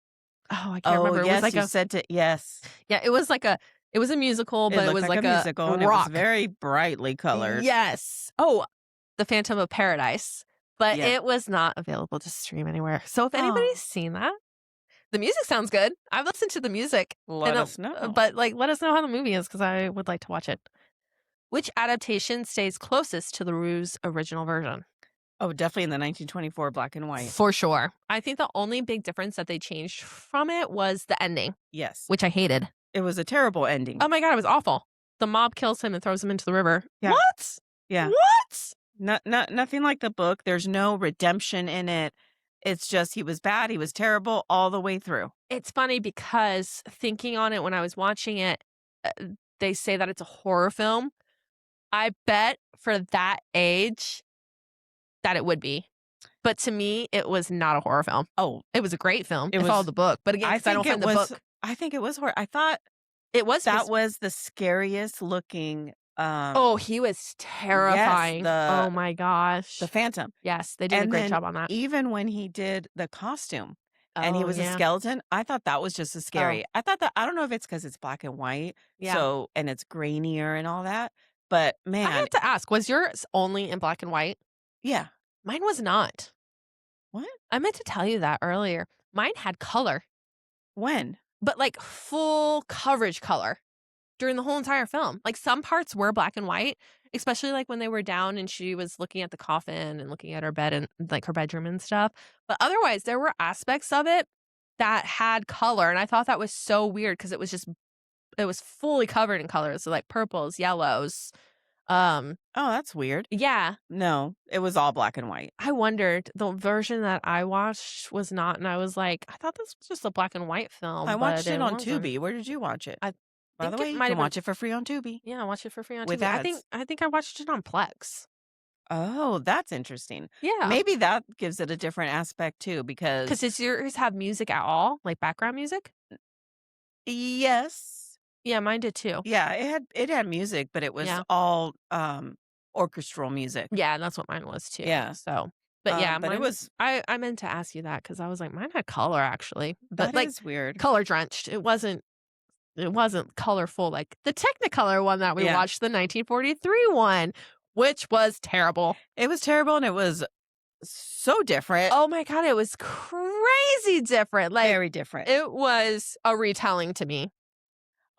Oh, I can't Oh, remember. It was yes, like you a said to yes. yeah, it was a musical, It but it looked was like a like a musical, and it was rock. very brightly colored. Yes. Oh, The Phantom of Paradise. But Yeah. it was not available to stream anywhere. So if anybody's Oh, seen that, the music sounds good. I've listened to the music, let us know. but, like, let us know how the movie is because I would like to watch it. Which adaptation stays closest to the Rue's original version? Oh, definitely in the 1924 black and white. For sure. I think the only big difference that they changed from it was the ending, Yes. which I hated. It was a terrible ending. Oh my god, it was awful. The mob kills him and throws him into the river. Yeah, What? yeah. What? Nothing like the book. There's no redemption in it. It's just he was bad, he was terrible all the way through. It's funny because thinking on it when I was watching it, uh, they say that it's a horror film. I bet for that age that it would be. But to me, it was not a horror film. Oh, It was a great film. it It followed was the book. But again, I because I don't think it find the was book I think it was horror. I thought it was that supposed was the scariest looking, Oh, he was yes, terrifying. the Oh my the gosh. Phantom. Yes, they did a And great then job on that. even when he did the costume and he Oh, was a yeah. skeleton, I thought that was just as Oh, scary. I thought that I don't know if it's because it's black and white, yeah. so and it's grainier and all that, but I man, have to ask, was yours only in black and white? yeah. Mine was not. What? I meant to tell you that earlier. Mine had color, When? but like full coverage color during the whole entire film. Like some parts were black and white, especially like when they were down and she was looking at the coffin and looking at her bed and like her bedroom and stuff. But otherwise, there were aspects of it that had color. And I thought that was so weird because it was fully covered in colors. So like purples, yellows. Um, Oh, that's weird. yeah. No, it was all black and white. I wondered. The version that I watched was not, and I was like, I thought this was just a black and white I film, but watched it it on wasn't. Tubi. Where did you watch it? I By the think it way, you might can have been watch it for free on Tubi yeah, I watched it for free on with TV. ads. I think I watched it on Plex. Oh, that's interesting. Yeah, Maybe that gives it a different aspect too, because because does yours have music at all, like background music? yes, Yeah, mine did too. yeah, it had music, but it was Yeah, all orchestral music. yeah, that's what mine was too. Yeah. So, but yeah, But it mine. was I meant to ask you that because I was like, mine had color actually, but that like is weird. color drenched. It wasn't colorful like the Technicolor one that we Yeah. watched, the 1943 one, which was terrible. It was terrible and it was so different. Oh my god, it was crazy different. Like Very different. it was a retelling to me.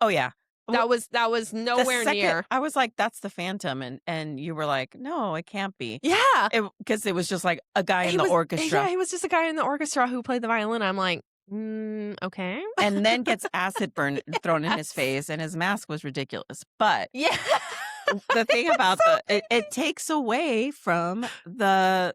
Oh yeah. Well, That was the nowhere second near. I was like, that's the Phantom, and you were like, no, it can't be. Yeah. Because it was just like a guy in He the was orchestra. yeah, he was just a guy in the orchestra who played the violin. I'm like, okay. And then gets acid burn thrown in his Yes. face, and his mask was ridiculous. But Yeah. the thing It was about so it takes away from the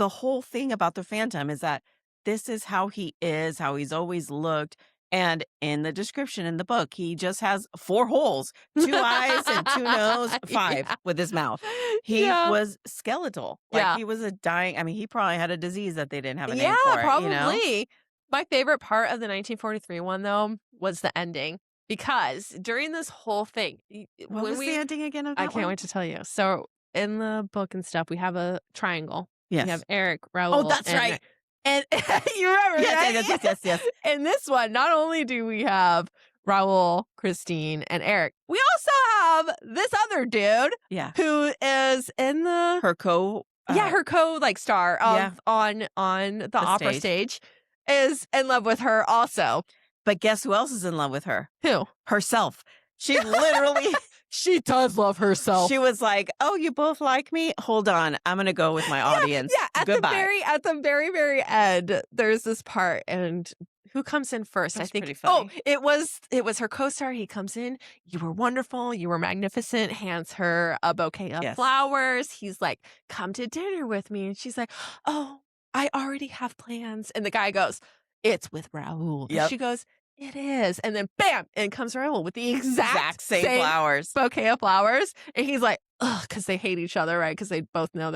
whole thing about the Phantom is that this is how he is, how he's always looked. And in the description in the book, he just has 4 holes, 2 eyes and 2 nose, 5 Yeah. with his mouth. He Yeah. was skeletal. Like Yeah. he was a dying, I mean, he probably had a disease that they didn't have a Yeah, name for it, you know? probably. My favorite part of the 1943 one, though, was the ending because during this whole thing, What when was the ending again of I that can't one? wait to tell you. So in the book and stuff, we have a triangle. We have Yes. Eric, Oh, Raoul, that's and right. And you remember, Yes, right? yes, yes, yes, yes. In this one, not only do we have Raul, Christine, and Eric, we also have this other dude Yeah. who is in the Her co her like star yeah, of on the the opera stage. stage is in love with her also. But guess who else is in love with her? Who? Herself. She literally She does love herself. she was like, "Oh, you both like me? Hold on. I'm gonna go with my audience. Yeah, Goodbye." at the very, very end, there's this part, and who comes in first? I That's think pretty funny. it was her co-star. He comes in, "You were wonderful, you were magnificent," hands her a bouquet of Yes. flowers. He's like, "Come to dinner with me." And she's like, "Oh, I already have plans." And the guy goes, "It's with Raul." And Yep. she goes, "It is." And then bam, in comes Raul with the Exact same flowers. bouquet of flowers. And he's like, ugh, because they hate each other, right? Because they both know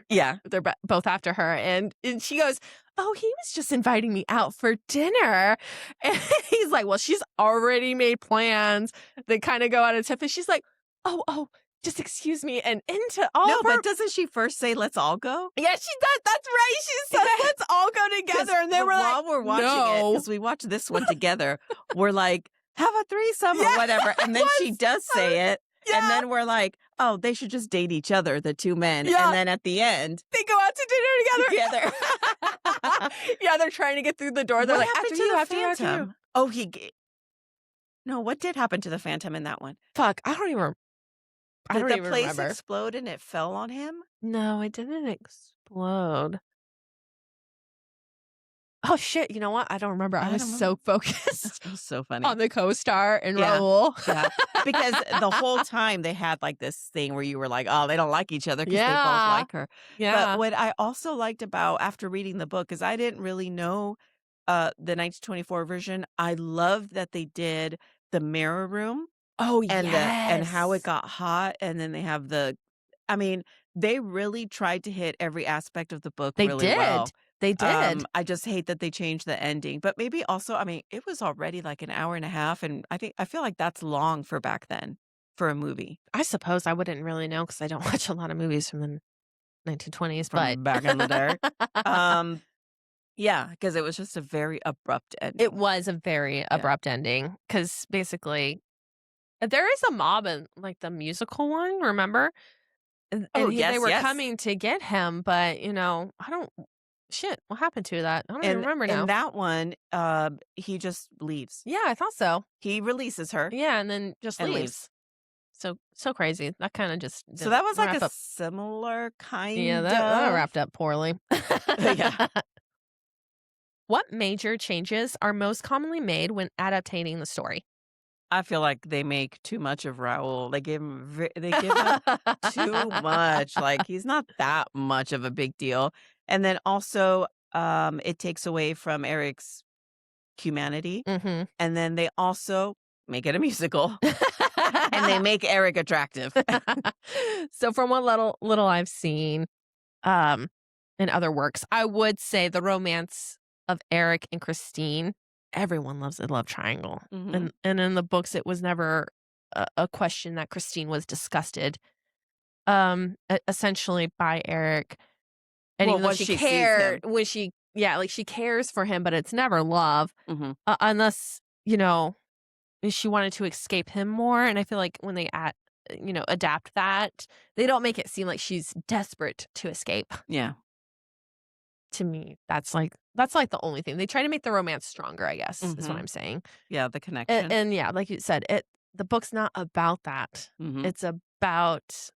Yeah. they're both after her. And she goes, "Oh, he was just inviting me out for dinner." And he's like, "Well, she's already made plans." They kind of go out of tip, and she's like, "Oh, just excuse me." And into all No, of her, but doesn't she first say, "Let's all go"? yeah, she does. That's right. She says, Yeah. "Let's all go together." And then we're like, while we're watching it, no. because we watched this one together, we're like, "Have a threesome," or Yeah, whatever. And then she was. does say it. And Yeah. then we're like, "Oh, they should just date each other, the two men." Yeah. And then at the end, They go out to dinner together. together. Yeah, they're trying to get through the door. They're What like, happened after to you, the after you, after you. Phantom? Oh, no, what did happen to the Phantom in that one? Fuck, I don't even Did the place remember. explode and it fell on him? No, it didn't explode. Oh, shit, you know what? I don't remember. I I was don't so know. focused It was so funny. on the co-star and Yeah. Raul. Yeah, because the whole time they had, like, this thing where you were like, "Oh, they don't like each other because they both Yeah. like her." But Yeah. what I also liked about after reading the book is I didn't really know, the 1924 version. I loved that they did the mirror room Oh, and how it yes. got hot, and then they have I mean, they really tried to hit every aspect of the book They really well. did. They did. I just hate that they changed the ending, but maybe also, I mean, it was already like an hour and a half, and I feel like that's long for back then for a movie I suppose I wouldn't really know because I don't watch a lot of movies from the 1920s, but from back in the day. Um, yeah, because it was just a very abrupt ending. it was a very abrupt ending because basically there is a mob in, like, the musical one, remember? Oh, They yes, were yes. coming to get him, but, I don't shit, what happened to that? I don't even And remember in now. that one, he just leaves. Yeah, I thought so. He releases her Yeah, and then just and leaves. leaves. So crazy. That kinda just So didn't that was like wrap a up. similar Yeah, kind that of wrapped up poorly. yeah. What major changes are most commonly made when adaptating the story? I feel like they make too much of Raul. They give him too much. Like he's not that much of a big deal. And then also, it takes away from Eric's humanity. Mhm. And then they also make it a musical, and they make Eric attractive. So from what little I've seen, um, in other works, I would say the romance of Eric and Christine, everyone loves a love triangle. Mhm. And in the books, it was never a question that Christine was disgusted, essentially by Eric. And Well, even though once she she sees him. cared, yeah, like she cares for him, but it's never love, Mhm. unless, she wanted to escape him more. And I feel like when they adapt that, they don't make it seem like she's desperate to escape. Yeah. To me, that's like the only thing. They try to make the romance stronger, I guess, is what Mhm. I'm saying. Yeah, the And, connection. and yeah, like you said, the book's not about that. Mhm. It's about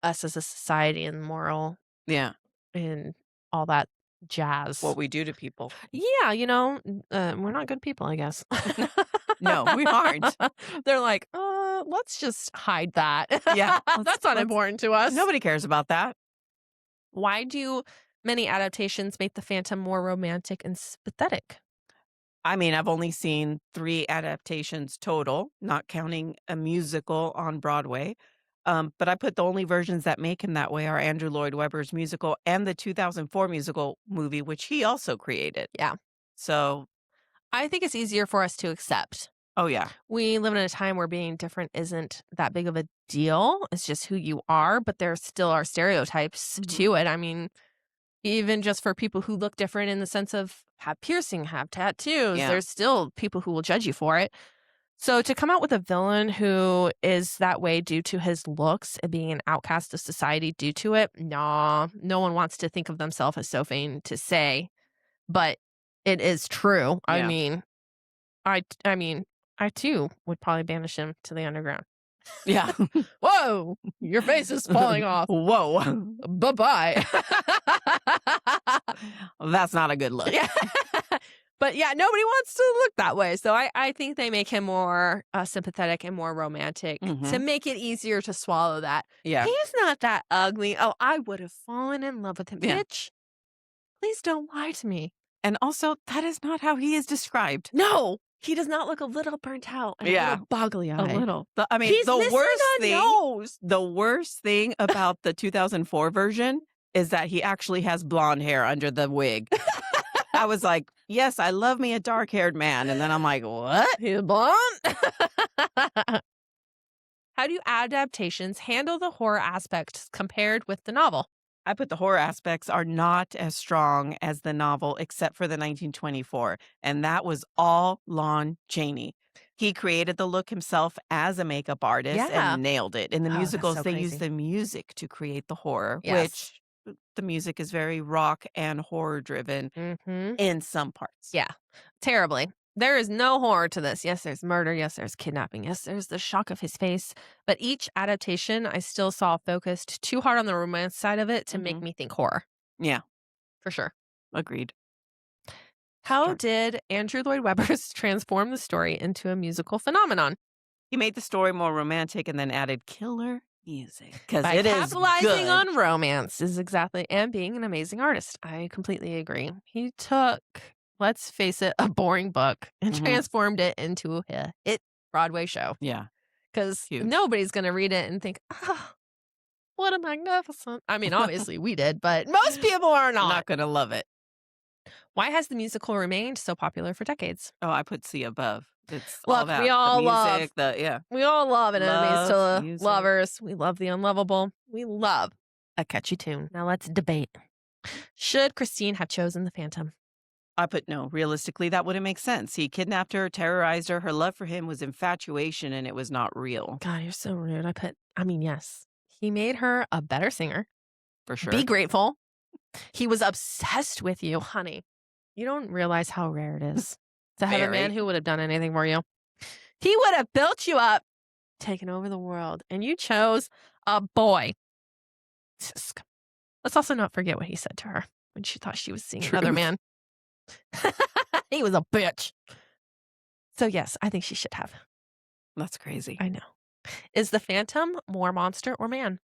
us as a society and moral Yeah. and all that jazz. What we do to people. Yeah, we're not good people, I guess. No, we aren't. They're like, let's just hide that. Yeah. That's not important to us. Nobody cares about that. Why do many adaptations make the Phantom more romantic and pathetic? I mean, I've only seen 3 adaptations total, not counting a musical on Broadway. But I put the only versions that make him that way are Andrew Lloyd Webber's musical and the 2004 musical movie, which he also created. Yeah. So, I think it's easier for us to accept. oh, yeah. We live in a time where being different isn't that big of a deal. It's just who you are, but there still are stereotypes Mhm. to it. I mean, Even just for people who look different in the sense of have piercing, have tattoos, Yeah. there's still people who will judge you for it. So to come out with a villain who is that way due to his looks and being an outcast of society due to it, nah, no one wants to think of themselves as so vain to say, but it is true. Yeah. I mean, I too would probably banish him to the underground. Yeah. Whoa, your face is falling off. Whoa. Bye-bye. That's not a good look. Yeah. But yeah, nobody wants to look that way. So I think they make him more sympathetic and more romantic to Mhm. make it easier to swallow that. Yeah. He's not that ugly. Oh, I would have fallen in love with him. Yeah. Bitch, please don't lie to me. And also, that is not how he is described. No, he does not look a little burnt out and a Yeah. little boggly A eyed. little. I mean, He's missing a nose. the worst thing about the 2004 version is that he actually has blonde hair under the wig. I was like, yes, I love me a dark-haired man. And then I'm like, what? He's blonde. How do adaptations handle the horror aspects compared with the novel? I put the horror aspects are not as strong as the novel, except for the 1924. And that was all Lon Chaney. He created the look himself as a makeup artist Yeah. and nailed it. In the Oh, that's musicals, so they crazy. use the music to create the horror, Yes. which the music is very rock and horror driven Mm-hmm. in some parts. Yeah, terribly. There is no horror to this. Yes, there's murder. Yes, there's kidnapping. Yes, there's the shock of his face. But each adaptation, I still saw focused too hard on the romance side of it to make Mhm. me think horror, Yeah, for sure. agreed. How Sure. did Andrew Lloyd Webber's transform the story into a musical phenomenon? He made the story more romantic and then added killer music because By it is capitalizing good. on romance is exactly, and being an amazing artist. I completely agree. He took, let's face it, a boring book and Mhm. transformed it into a hit Broadway show. Yeah, Because huge. nobody's going to read it and think, oh, what a magnificent. I mean, obviously we did, but most people are not. Not gonna love it. Why has the musical remained so popular for decades? Oh, I put C above. It's all Look, that. we all the love, music, yeah. we all love an enemies Love, to music. lovers. We love the unlovable. We love a catchy tune. Now let's debate. Should Christine have chosen the Phantom? I put no. Realistically, that wouldn't make sense. He kidnapped her, terrorized her. Her love for him was infatuation, and it was not real. God, you're so rude. I mean, yes. He made her a better singer. For sure. Be grateful. He was obsessed with you, honey. You don't realize how rare it is to have a man Very. who would have done anything for you. He would have built you up, taken over the world, and you chose a boy. Tisk. Let's also not forget what he said to her when she thought she was seeing another Truth. man. He was a bitch. So yes, I think she should have. That's crazy. I know. Is the Phantom more monster or man?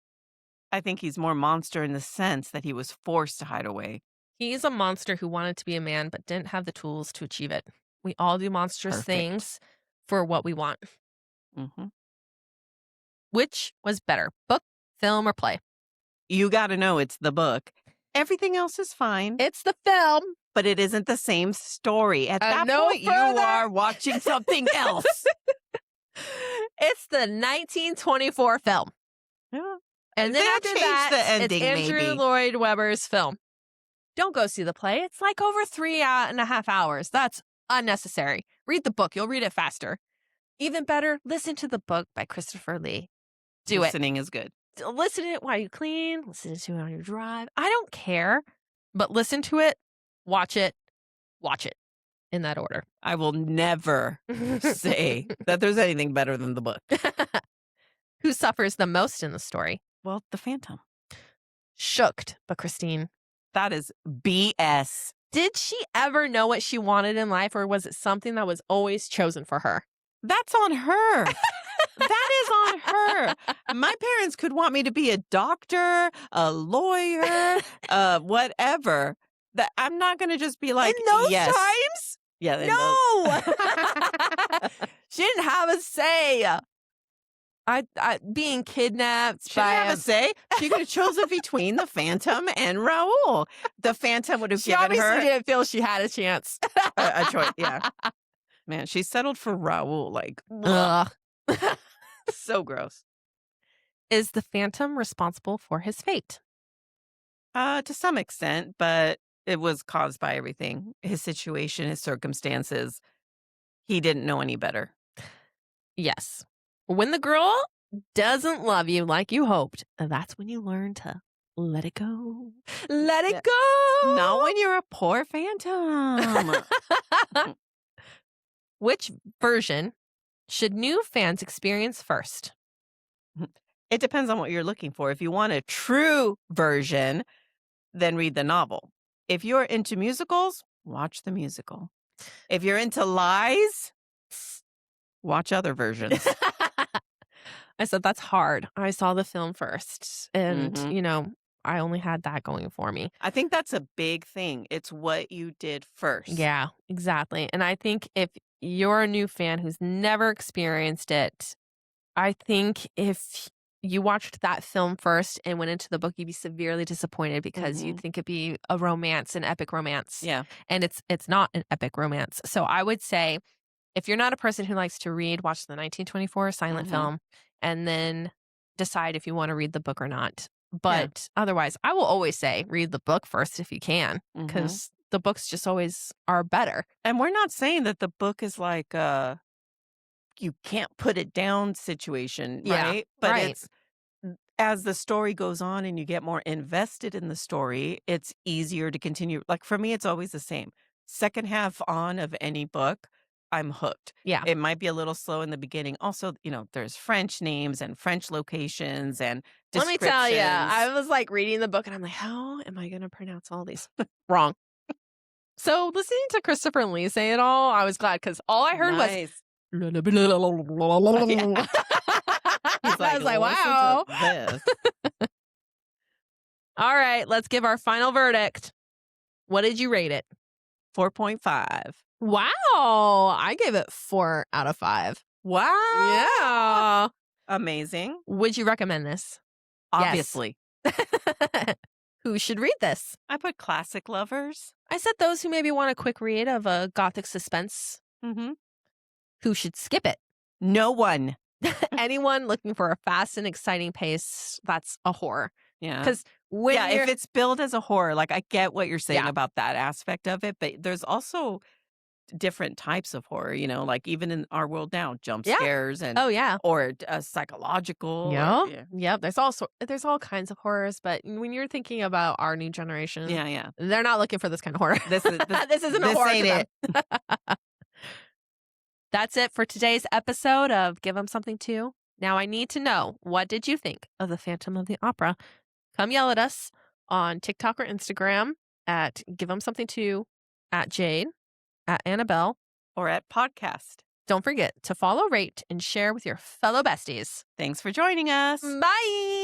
I think he's more monster in the sense that he was forced to hide away. He's a monster who wanted to be a man but didn't have the tools to achieve it. We all do monstrous Perfect. things for what we want. Hmm. Which was better, book, film, or play? You got to know it's the book. Everything else is fine, It's the film. but it isn't the same story. At that no point, you further. are watching something else. It's the 1924 film. Yeah. And then They'll after change that, the ending, it's Andrew maybe. Lloyd Webber's film. Don't go see the play. It's like over 3.5 hours. That's unnecessary. Read the book. You'll read it faster. Even better, listen to the book by Christopher Lee. Do Listening is good. it. Listen to it while you clean. Listen to it on your drive. I don't care. But listen to it. Watch it. Watch it. In that order. I will never say that there's anything better than the book. Who suffers the most in the story? Well, the Phantom. Shooked, but Christine. That is BS. Did she ever know what she wanted in life, or was it something that was always chosen for her? That's on her. That is on her. My parents could want me to be a doctor, a lawyer, whatever. That I'm not going to just be like, in those yes. times? Yeah. in No. those- She didn't have a say. I being kidnapped She by didn't have a say. She could have chosen between the Phantom and Raoul. The Phantom would have she given obviously her didn't feel she had a chance. a choice. Yeah. Man, she settled for Raoul. Like, ugh. Ugh. So gross. Is the Phantom responsible for his fate? To some extent, but it was caused by everything. His situation, his circumstances. He didn't know any better. Yes. When the girl doesn't love you like you hoped, that's when you learn to let it go. Let it Yeah. Not go. when you're a poor phantom. Which version should new fans experience first? It depends on what you're looking for. If you want a true version, then read the novel. If you're into musicals, watch the musical. If you're into lies, watch other versions. I said, that's hard. I saw the film first. And, Mhm. I only had that going for me. I think that's a big thing. It's what you did first. Yeah, exactly. And I think if you're a new fan who's never experienced it, I think if you watched that film first and went into the book, you'd be severely disappointed because you'd Mhm. think it'd be a romance, an epic romance. Yeah. And it's not an epic romance. So I would say if you're not a person who likes to read, watch the 1924 silent Mhm. film and then decide if you want to read the book or not. Yeah. But otherwise, I will always say read the book first if you can, Mhm. because the books just always are better. And we're not saying that the book is like a you can't put it down situation, Yeah, right? But right. it's as the story goes on and you get more invested in the story, it's easier to continue. Like for me, it's always the same. Second half on of any book, I'm hooked. Yeah. It might be a little slow in the beginning. Also, there's French names and French locations and Let me tell you, I descriptions. was like reading the book and I'm like, how am I going to pronounce all these? Wrong. So listening to Christopher Lee say it all, I was glad because all I heard was, Nice. and Yeah. He's I like, was like, listen to wow. this. All right, let's give our final verdict. What did you rate it? 4.5. Wow. I gave it 4 out of 5. Wow. Yeah. Amazing. Would you recommend this? Yes. Obviously. Who should read this? I put classic lovers. I said those who maybe want a quick read of a gothic suspense. Mhm. Who should skip it? No one. Anyone looking for a fast and exciting pace that's a horror. Yeah. Because when Yeah, you're if it's billed as a horror, like, I get what you're saying yeah, about that aspect of it, but there's also different types of horror, like, even in our world now, jump yeah, scares and oh yeah, or psychological or yeah, yeah. yep. There's all kinds of horrors, but when you're thinking about our new generation, Yeah, yeah. they're not looking for this kind of horror. This is this This isn't a this horror to ain't them. it. That's it for today's episode of Give 'Em Something To. Now I need to know, what did you think of the Phantom of the Opera? Come yell at us on TikTok or Instagram at Give 'Em Something To, at Jade, at Annabelle. Or at podcast. Don't forget to follow, rate, and share with your fellow besties. Thanks for joining us. Bye.